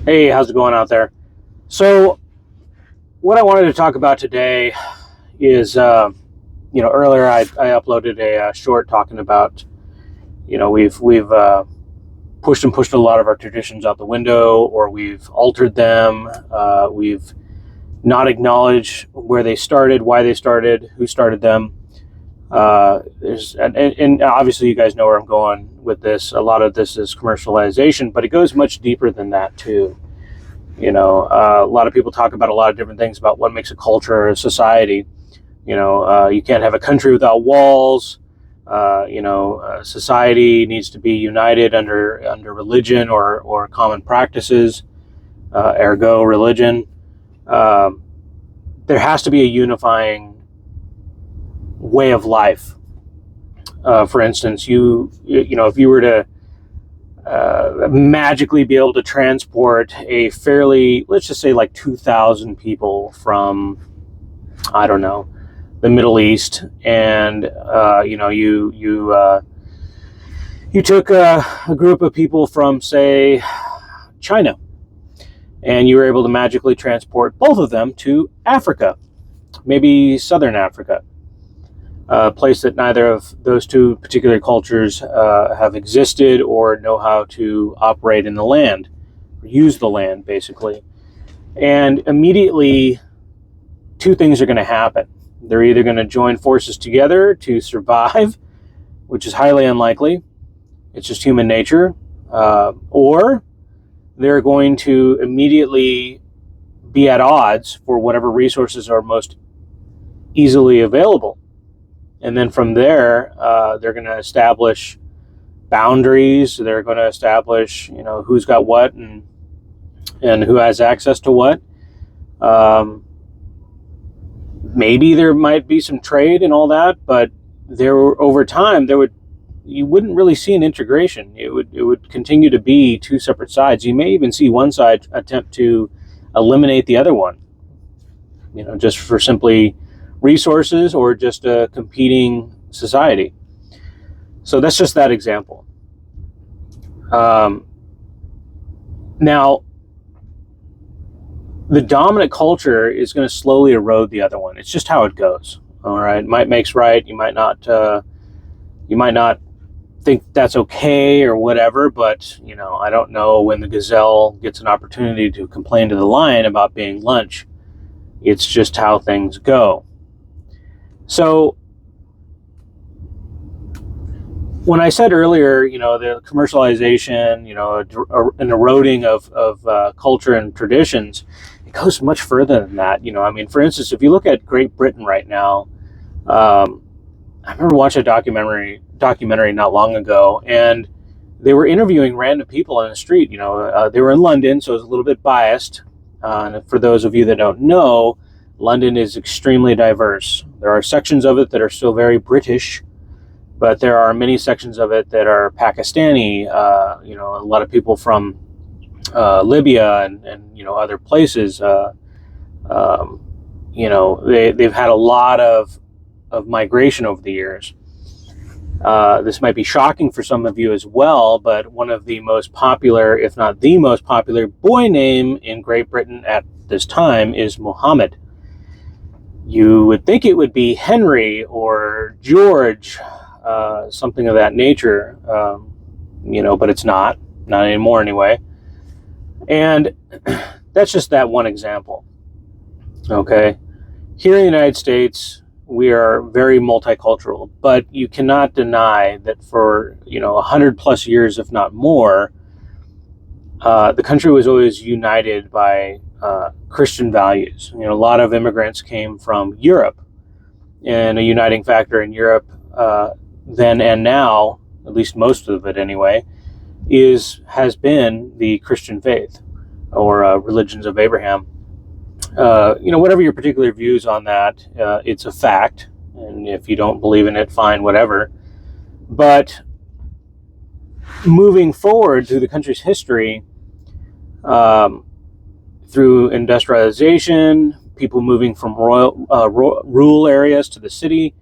Hey, how's it going out there? So, what I wanted to talk about today is, earlier I uploaded a short talking about, we've pushed a lot of our traditions out the window, or we've altered them. We've not acknowledged where they started, why they started, who started them. And obviously, you guys know where I'm going with this. A lot of this is commercialization, but it goes much deeper than that too. A lot of people talk about a lot of different things about what makes a culture or a society. You can't have a country without walls. Society needs to be united under religion or common practices, ergo religion. Um, there has to be a unifying way of life. For instance, if you were to magically be able to transport a fairly, let's just say, like 2,000 people from, I don't know, the Middle East, and you took a group of people from, say, China, and you were able to magically transport both of them to Africa, maybe Southern Africa, a place that neither of those two particular cultures have existed or know how to operate in the land, use the land, basically. And immediately, two things are going to happen. They're either going to join forces together to survive, which is highly unlikely, it's just human nature, or they're going to immediately be at odds for whatever resources are most easily available. And then from there, they're going to establish boundaries. They're going to establish, who's got what and who has access to what. Maybe there might be some trade and all that, but over time you wouldn't really see an integration. It would continue to be two separate sides. You may even see one side attempt to eliminate the other one, just for simply resources or just a competing society. So that's just that example. Now, the dominant culture is going to slowly erode the other one. It's just how it goes. All right, might makes right. You might not think that's okay or whatever, but I don't know when the gazelle gets an opportunity to complain to the lion about being lunch. It's just how things go. So when I said earlier, the commercialization, an eroding of culture and traditions, it goes much further than that. For instance, if you look at Great Britain right now, I remember watching a documentary not long ago, and they were interviewing random people on the street. They were in London, so it was a little bit biased. And for those of you that don't know, London is extremely diverse. There are sections of it that are still very British, but there are many sections of it that are Pakistani. A lot of people from Libya and other places. They've had a lot of migration over the years. This might be shocking for some of you as well, but one of the most popular, if not the most popular, boy name in Great Britain at this time is Muhammad. You would think it would be Henry or George, something of that nature, but it's not anymore anyway. And that's just that one example. Okay, here in the United States, we are very multicultural, but you cannot deny that for 100 plus years, if not more, the country was always united by Christian values. A lot of immigrants came from Europe, and a uniting factor in Europe then and now, at least most of it anyway, has been the Christian faith or religions of Abraham. Whatever your particular views on that, it's a fact, and if you don't believe in it, fine, whatever. But moving forward through the country's history, through industrialization, people moving from rural areas to the city,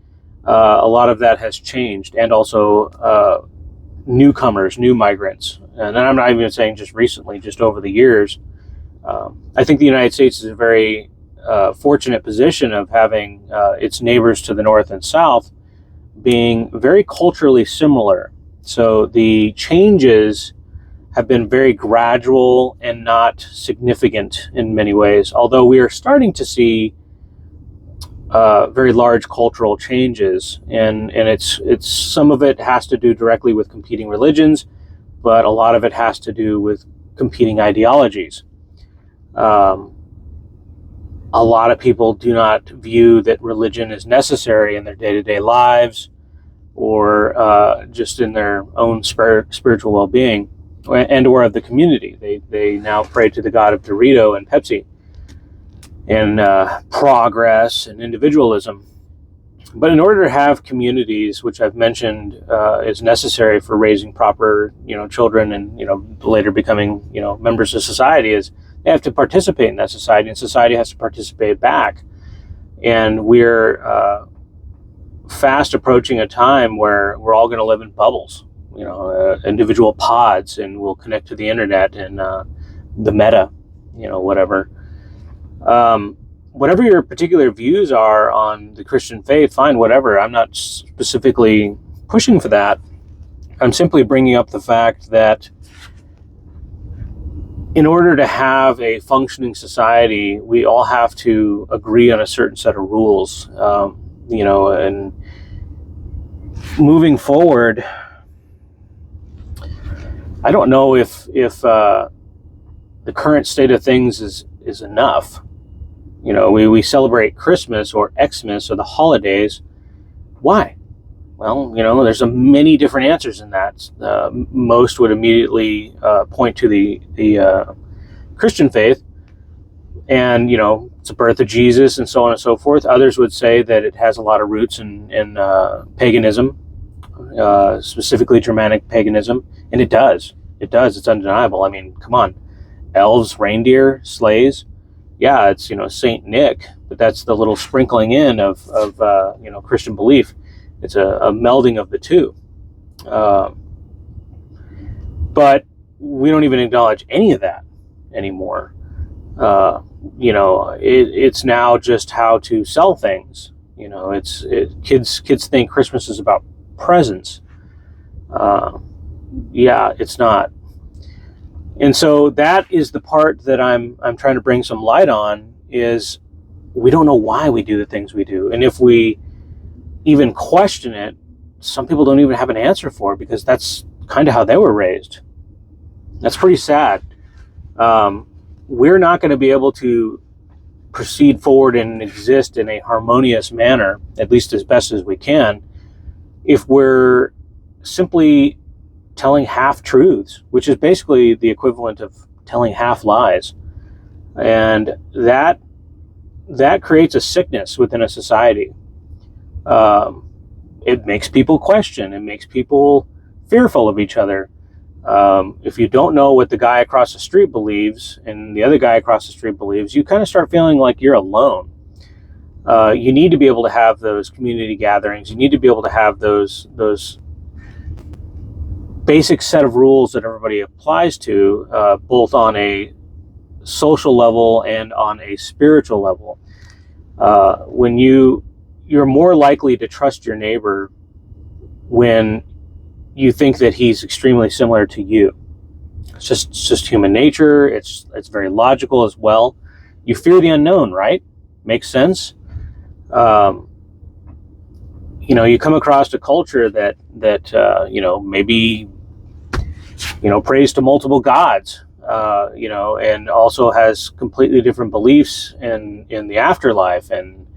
a lot of that has changed, and also newcomers, new migrants. And I'm not even saying just recently, just over the years. I think the United States is a very fortunate position of having its neighbors to the north and south being very culturally similar. So the changes have been very gradual and not significant in many ways, although we are starting to see very large cultural changes, and it's some of it has to do directly with competing religions, but a lot of it has to do with competing ideologies. A lot of people do not view that religion is necessary in their day-to-day lives or just in their own spiritual well-being and or of the community. They now pray to the god of Dorito and Pepsi and progress and individualism. But in order to have communities, which I've mentioned is necessary for raising proper, children and, later becoming, members of society, is they have to participate in that society, and society has to participate back. And we're fast approaching a time where we're all going to live in bubbles, individual pods, and we'll connect to the internet and the meta, whatever. Whatever your particular views are on the Christian faith, fine, whatever. I'm not specifically pushing for that. I'm simply bringing up the fact that in order to have a functioning society, we all have to agree on a certain set of rules, and moving forward, I don't know if the current state of things is enough. We celebrate Christmas or Xmas or the holidays. Why? Well, there's many different answers in that. Most would immediately point to the Christian faith, and it's the birth of Jesus and so on and so forth. Others would say that it has a lot of roots in paganism, specifically Germanic paganism, and it does. It does. It's undeniable. I mean, come on, elves, reindeer, sleighs. Yeah, it's Saint Nick, but that's the little sprinkling in of Christian belief. It's a melding of the two. But we don't even acknowledge any of that anymore. It's now just how to sell things. Kids think Christmas is about presents. Yeah, it's not. And so that is the part that I'm trying to bring some light on, is we don't know why we do the things we do. And if we even question it, some people don't even have an answer for it, because that's kind of how they were raised. That's pretty sad. We're not going to be able to proceed forward and exist in a harmonious manner, at least as best as we can, if we're simply telling half truths, which is basically the equivalent of telling half lies. And that creates a sickness within a society. It makes people question. It makes people fearful of each other. If you don't know what the guy across the street believes and the other guy across the street believes, you kind of start feeling like you're alone. You need to be able to have those community gatherings. You need to be able to have those basic set of rules that everybody applies to, both on a social level and on a spiritual level. When you're more likely to trust your neighbor when you think that he's extremely similar to you. It's just human nature. It's very logical as well. You fear the unknown, right? Makes sense. You come across a culture that maybe prays to multiple gods, and also has completely different beliefs in the afterlife, and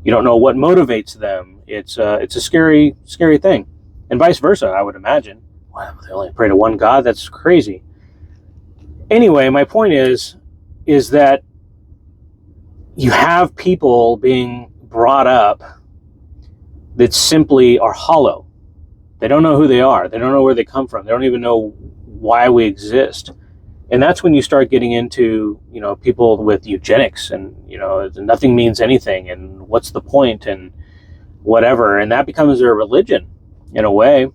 you don't know what motivates them. It's a scary thing, and vice versa, I would imagine. Wow, they only pray to one God? That's crazy. Anyway, my point is that you have people being brought up that simply are hollow. They don't know who they are. They don't know where they come from. They don't even know why we exist. And that's when you start getting into, people with eugenics and, nothing means anything and what's the point and whatever. And that becomes their religion in a way.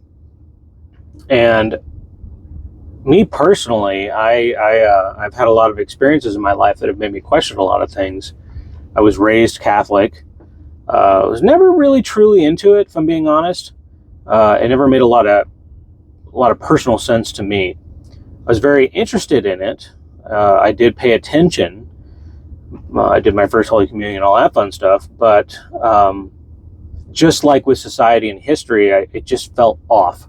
And Me personally, I've had a lot of experiences in my life that have made me question a lot of things. I was raised Catholic. I was never really truly into it, if I'm being honest. It never made a lot of personal sense to me. I was very interested in it. I did pay attention. I did my first Holy Communion and all that fun stuff, but just like with society and history, it just felt off.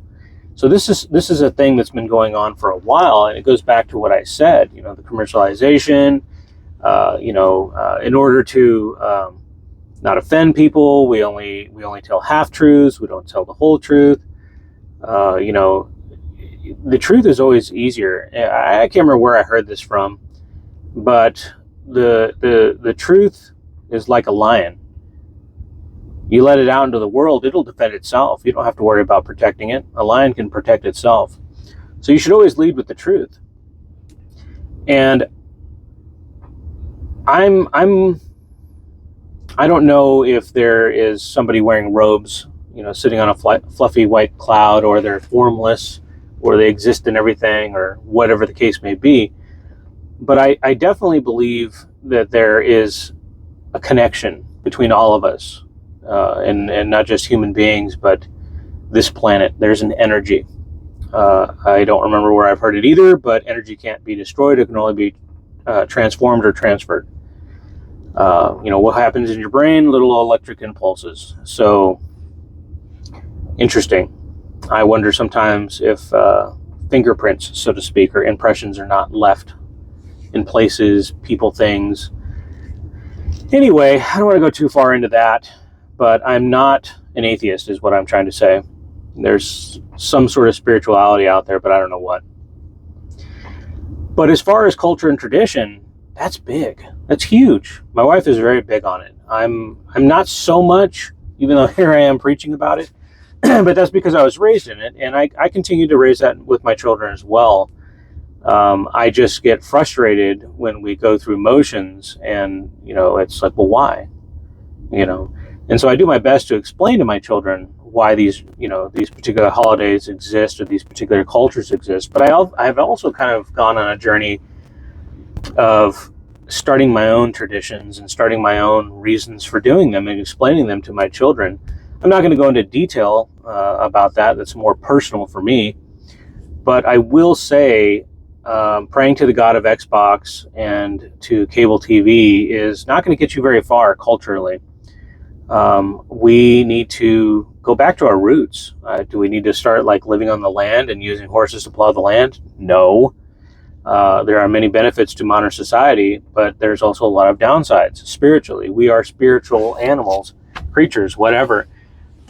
So this is a thing that's been going on for a while, and it goes back to what I said. The commercialization. In order to not offend people, we only tell half truths. We don't tell the whole truth. The truth is always easier. I can't remember where I heard this from, but the truth is like a lion. You let it out into the world, it'll defend itself. You don't have to worry about protecting it. A lion can protect itself. So you should always lead with the truth. And I don't know if there is somebody wearing robes, sitting on a fluffy white cloud, or they're formless, or they exist in everything, or whatever the case may be. But I definitely believe that there is a connection between all of us, and not just human beings, but this planet. There's an energy. I don't remember where I've heard it either, but energy can't be destroyed. It can only be transformed or transferred. What happens in your brain? Little electric impulses. So, interesting. I wonder sometimes if fingerprints, so to speak, or impressions are not left in places, people, things. Anyway, I don't want to go too far into that, but I'm not an atheist, is what I'm trying to say. There's some sort of spirituality out there, but I don't know what. But as far as culture and tradition, that's big. That's huge. My wife is very big on it. I'm not so much, even though here I am preaching about it. But that's because I was raised in it, and I continue to raise that with my children as well. I just get frustrated when we go through motions, and it's like, well, why? And so I do my best to explain to my children why these particular holidays exist, or these particular cultures exist. But I've also kind of gone on a journey of starting my own traditions and starting my own reasons for doing them and explaining them to my children. I'm not going to go into detail about that. That's more personal for me. But I will say, praying to the God of Xbox and to cable TV is not going to get you very far culturally. We need to go back to our roots. Do we need to start living on the land and using horses to plow the land? No. There are many benefits to modern society, but there's also a lot of downsides spiritually. We are spiritual animals, creatures, whatever.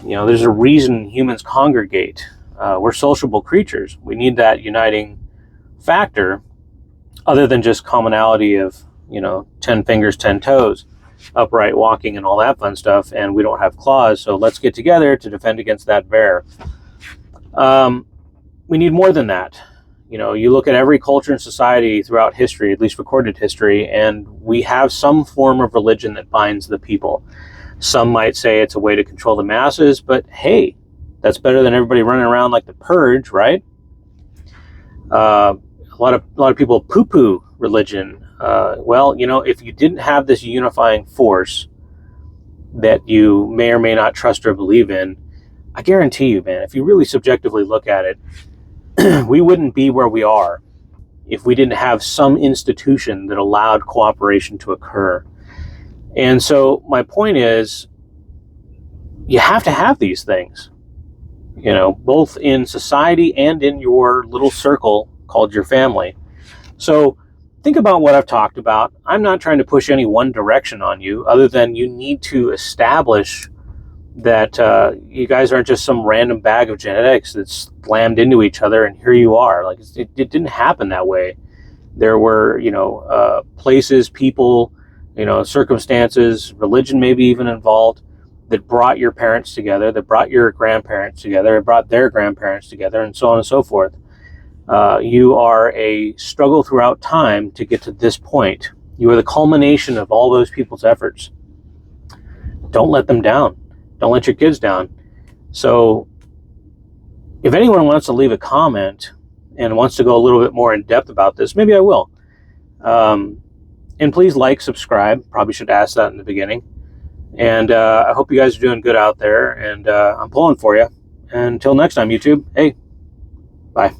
There's a reason humans congregate. We're sociable creatures. We need that uniting factor, other than just commonality of 10 fingers, 10 toes, upright walking, and all that fun stuff. And we don't have claws, so let's get together to defend against that bear. We need more than that. You look at every culture and society throughout history, at least recorded history, and we have some form of religion that binds the people. Some might say it's a way to control the masses, but hey, that's better than everybody running around like the Purge, right? A lot of people poo-poo religion. If you didn't have this unifying force that you may or may not trust or believe in, I guarantee you, man, if you really subjectively look at it, we wouldn't be where we are if we didn't have some institution that allowed cooperation to occur. And so my point is, you have to have these things, both in society and in your little circle called your family. So think about what I've talked about. I'm not trying to push any one direction on you, other than you need to establish that you guys aren't just some random bag of genetics that's slammed into each other and here you are. It didn't happen that way. There were, places, people, circumstances, religion maybe even involved, that brought your parents together, that brought your grandparents together, it brought their grandparents together, and so on and so forth. You are a struggle throughout time to get to this point. You are the culmination of all those people's efforts. Don't let them down. Don't let your kids down. So if anyone wants to leave a comment and wants to go a little bit more in depth about this, maybe I will. And please like, subscribe. Probably should ask that in the beginning. And I hope you guys are doing good out there, and I'm pulling for you. And until next time, YouTube, hey, bye.